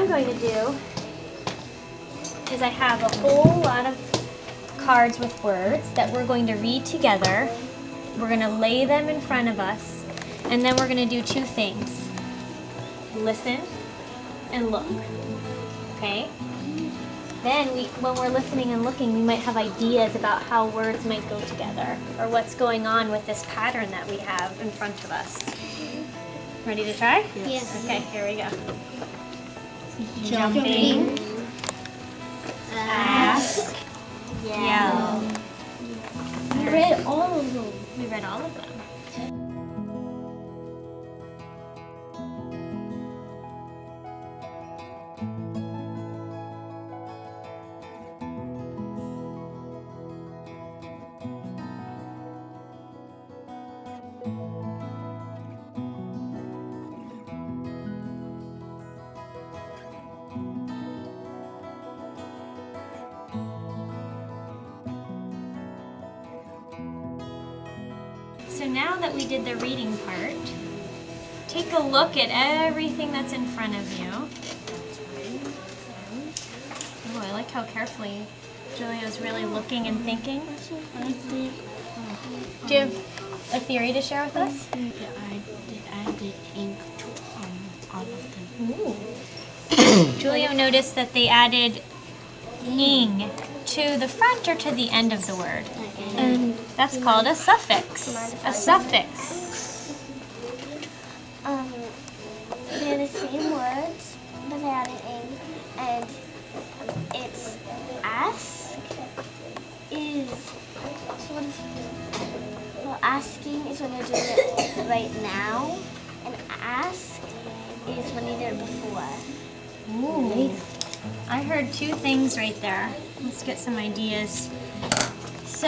I'm going to do is I have a whole lot of cards with words that we're going to read together. We're going to lay them in front of us, and then we're going to do two things. Listen and look. Okay? Then when we're listening and looking, we might have ideas about how words might go together or what's going on with this pattern that we have in front of us. Ready to try? Yes. Okay, here we go. Jumping. Ask. Yell. We read all of them. We read all of them. So now that we did the reading part, take a look at everything that's in front of you. Oh, I like how carefully Julia's really looking and thinking. Do you have a theory to share with us? I did ink to all of them. Ooh. Julia noticed that they added ing to the front or to the end of the word. And That's called a suffix. A suffix. They're the same words, but they added ing, and it's ask is sort of, well, asking is when you're doing it right now, and ask is when you did it before. Ooh. I heard two things right there. Let's get some ideas. So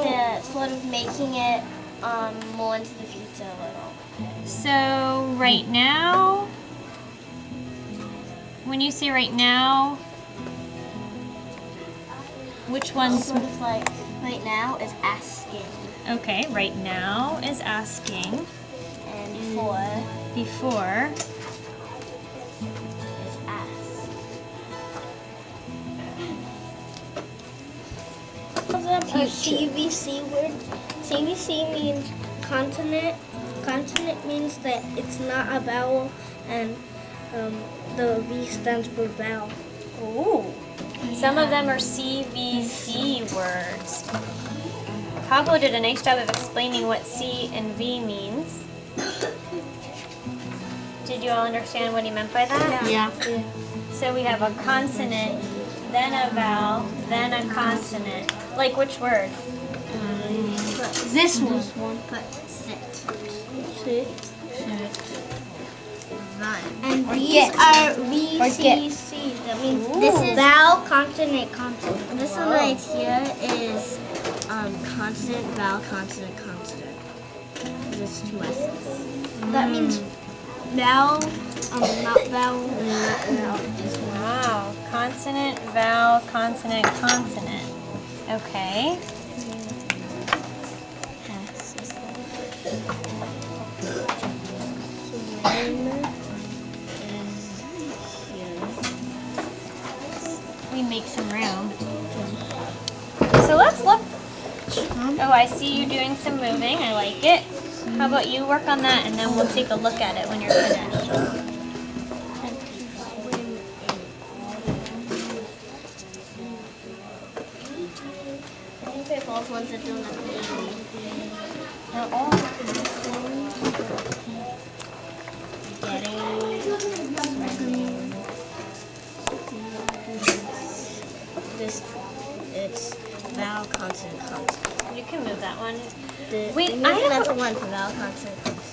they're sort of making it more into the future a little. So right now, when you say right now, which one's Sort of like right now is asking, okay? Right now is asking. and before Before is ask. A CVC word. CVC means consonant. Consonant means that it's not a vowel, and the V stands for vowel. ooh, some of them are CVC words. Pablo did a nice job of explaining what C and V means. Did you all understand what he meant by that? yeah. So we have a consonant, then a vowel, then a consonant. Like which word? This one. But sit. Run. And Or these get. are Or get. VCC. That means Ooh. this is vowel, consonant, consonant. This one right here is consonant, vowel, consonant, consonant. There's two S's. That means vowel, not vowel, and not vowel. Wow. Consonant, vowel, consonant, consonant. Okay. We make some room. So let's look. Oh, I see you doing some moving. I like it. How about you work on that and then we'll take a look at it when you're finished. I think they're both ones that don't have baby. They're all This, it's vowel, consonant, consonant. You can move that one. Wait, I have another one for vowel, consonant, consonant.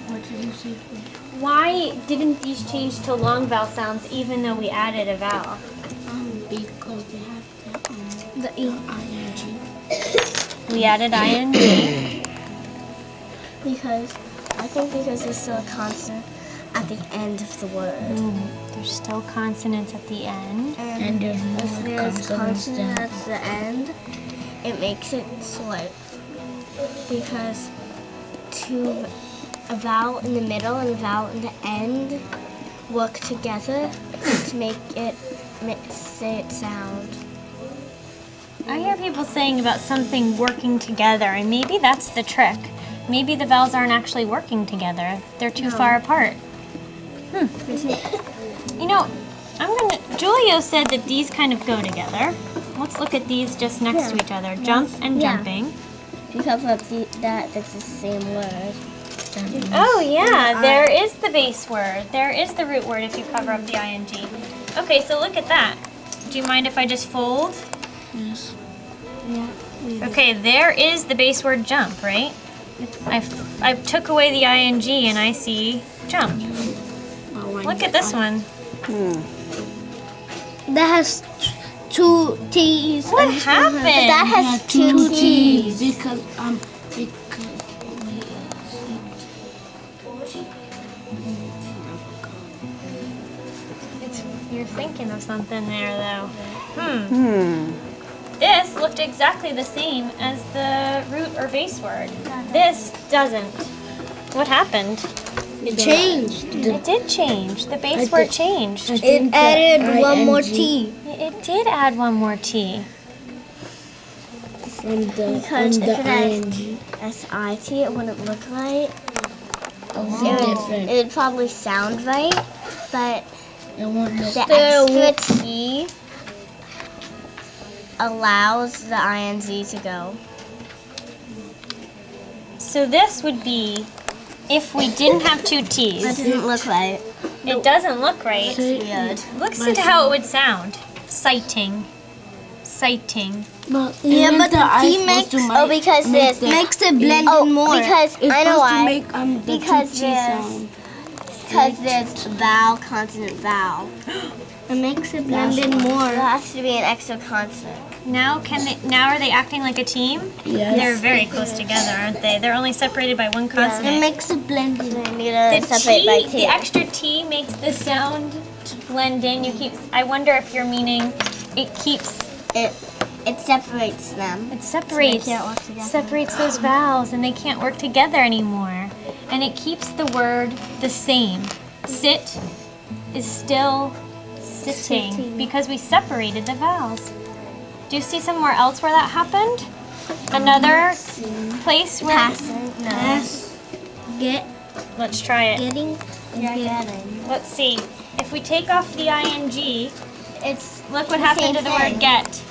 What did you say for? Why didn't these change to long vowel sounds even though we added a vowel? Because they have The ing. We added ing. Because there's still a consonant at the end of the word. There's still consonants at the end. And if there's consonant at the end, it makes it short. Because a vowel in the middle and a vowel in the end work together to make it sound. I hear people saying about something working together, and maybe that's the trick. Maybe the vowels aren't actually working together. They're too far apart. You know, Julio said that these kind of go together. Let's look at these just next to each other. Jump and jumping. If you cover up that's the same word. Oh yeah, there is the base word. There is the root word if you cover up the ing. Okay, so look at that. Do you mind if I just fold? Yes. Yeah. Okay, there is the base word jump, right? I took away the ing and I see jump. Look at this one. That has two T's. What happened? That has two T's. Because You're thinking of something there, though. This looked exactly the same as the root or base word. This doesn't. What happened? It changed. It did change. The base word changed. It added one more T. It did add one more T. Because if it had S-I-T, it wouldn't look right. It would probably sound right, but the extra T allows the ing to go. So this would be if we didn't have two That T's. doesn't look right. It doesn't look right. Weird. Listen to how it would sound. Citing. Citing. Yeah, but the T makes because this makes it blend in more. Because I know why. Because there's vowel, consonant, vowel. It makes it blend in more. There has to be an extra consonant. Now are they acting like a team? Yes. They're very close together, aren't they? They're only separated by one consonant. It makes it blend in. They need to The separate by T, T. the extra T makes the sound blend in. I wonder if you're meaning it keeps It separates them. It separates. So they can't work together. Separates those vowels, and they can't work together anymore. And it keeps the word the same. Sit is still sitting because we separated the vowels. Do you see somewhere else where that happened? Another place where. Passing. No. Get. Let's try it. Getting. Getting. Let's see. If we take off the ing, It's look what the happened to same the word thing. get.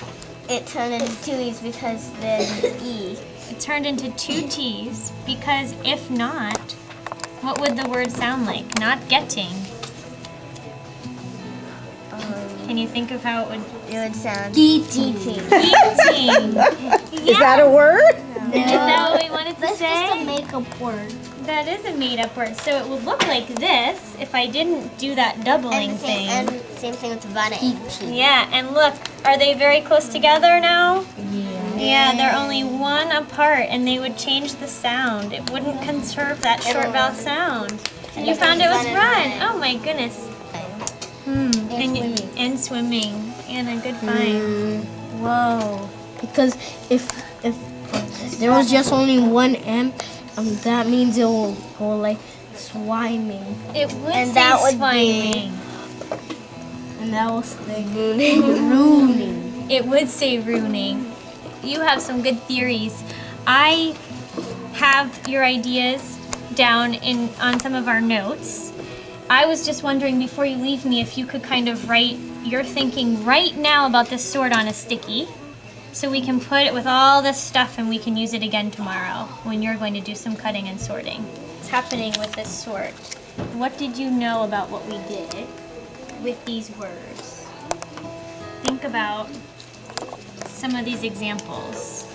It turned into two E's because there's an E. It turned into two T's because if not, what would the word sound like? Not getting. Can you think of how it would sound eating? Is that a word? Is that what we wanted to That's just say? a makeup word. That is a made-up word. So it would look like this if I didn't do that doubling thing. And same thing with running. Yeah, and look, are they very close together now? Yeah, they're only one apart, and they would change the sound. It wouldn't conserve that short vowel sound. And you found it was run. Oh my goodness. And swimming. And a good find. Whoa. Because if there was just only one M, that means it will go like swimming. It would And say that would swimming. And that was the ruining. It would say ruining. You have some good theories. I have your ideas down on some of our notes. I was just wondering before you leave me if you could kind of write your thinking right now about this sword on a sticky so we can put it with all this stuff and we can use it again tomorrow when you're going to do some cutting and sorting. What's happening with this sword? What did you know about what we did with these words? Think about some of these examples.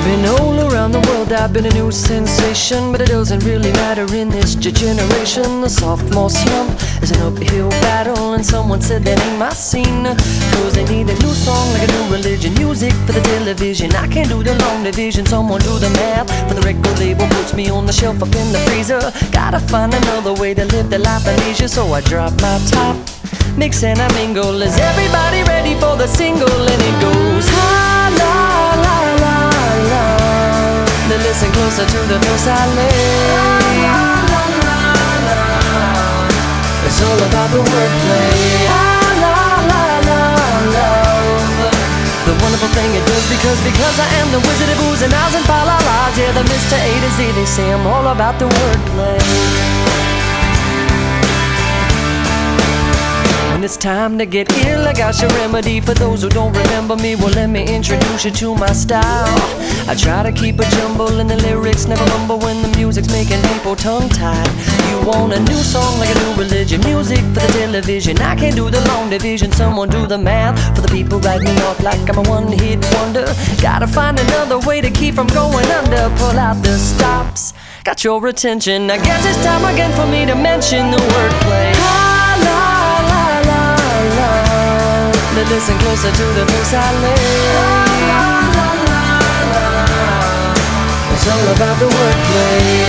I've been all around the world, I've been a new sensation, but it doesn't really matter in this generation. The sophomore slump is an uphill battle, and someone said that ain't my scene. Cause they need a new song like a new religion, music for the television. I can't do the long division, someone do the math. For the record label puts me on the shelf up in the freezer. Gotta find another way to live the life of leisure, so I drop my top, mix and I mingle. Is everybody ready for the single? And it goes ha la la la la. Now listen closer to the verse I lay. It's all about the wordplay. La la la love. The wonderful thing it does because I am the wizard of oohs and ahs and fa la las. Yeah, the Mr. A to Z, they say I'm all about the wordplay. When it's time to get ill, I got your remedy. For those who don't remember me, well, let me introduce you to my style. I try to keep a jumble in the lyrics, never mumble when the music's making people tongue-tied. You want a new song like a new religion, music for the television. I can't do the long division, someone do the math. For the people write me off like I'm a one-hit wonder. Gotta find another way to keep from going under. Pull out the stops, got your attention. I guess it's time again for me to mention the wordplay. Now listen closer to the verse I lay. It's all about the wordplay.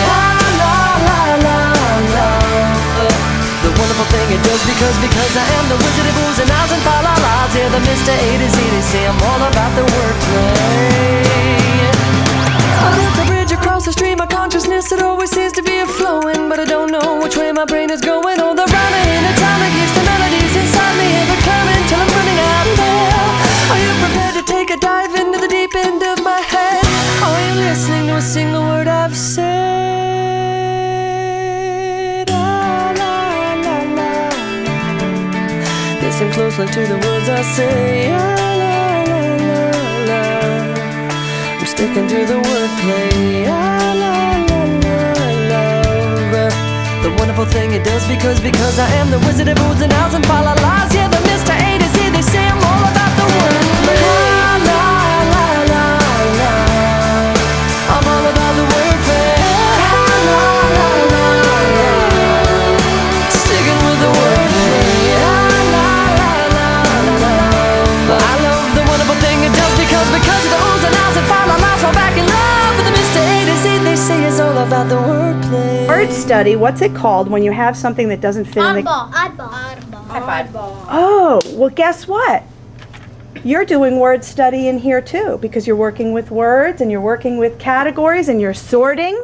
The wonderful thing it does because I am the wizard of oohs and ahs and fa la las. Yeah, the Mr. A to Z, they say I'm all about the wordplay. I built a bridge across the stream of consciousness. It always seems to be a flowing, but I don't know which way my brain is going. Oh, the rhyming in the time keeps the melodies inside me ever coming till I'm running out there. Are you prepared to take a dive into the deep end of my head? Are you listening to a single word I've said? La, la, la, la. Listen closely to the words I say. La, la, la, la, la. I'm sticking to the wordplay. La, la, la, la, love. The wonderful thing it does because I am the wizard of oohs and ahs and fa la las. Yeah, the Mr. A to Z, they say I'm all about the wordplay. La la la la. I'm all about the wordplay. La la la la. Sticking with the wordplay. La la la la la. I love the wonderful thing it does because of the oohs and ahs and fa la las. Fall back in love with the Mr. A to Z, they say it's all about the wordplay. Word study, what's it called when you have something that doesn't fit in the... Oddball. Oh, well, guess what? You're doing word study in here too, because you're working with words and you're working with categories and you're sorting.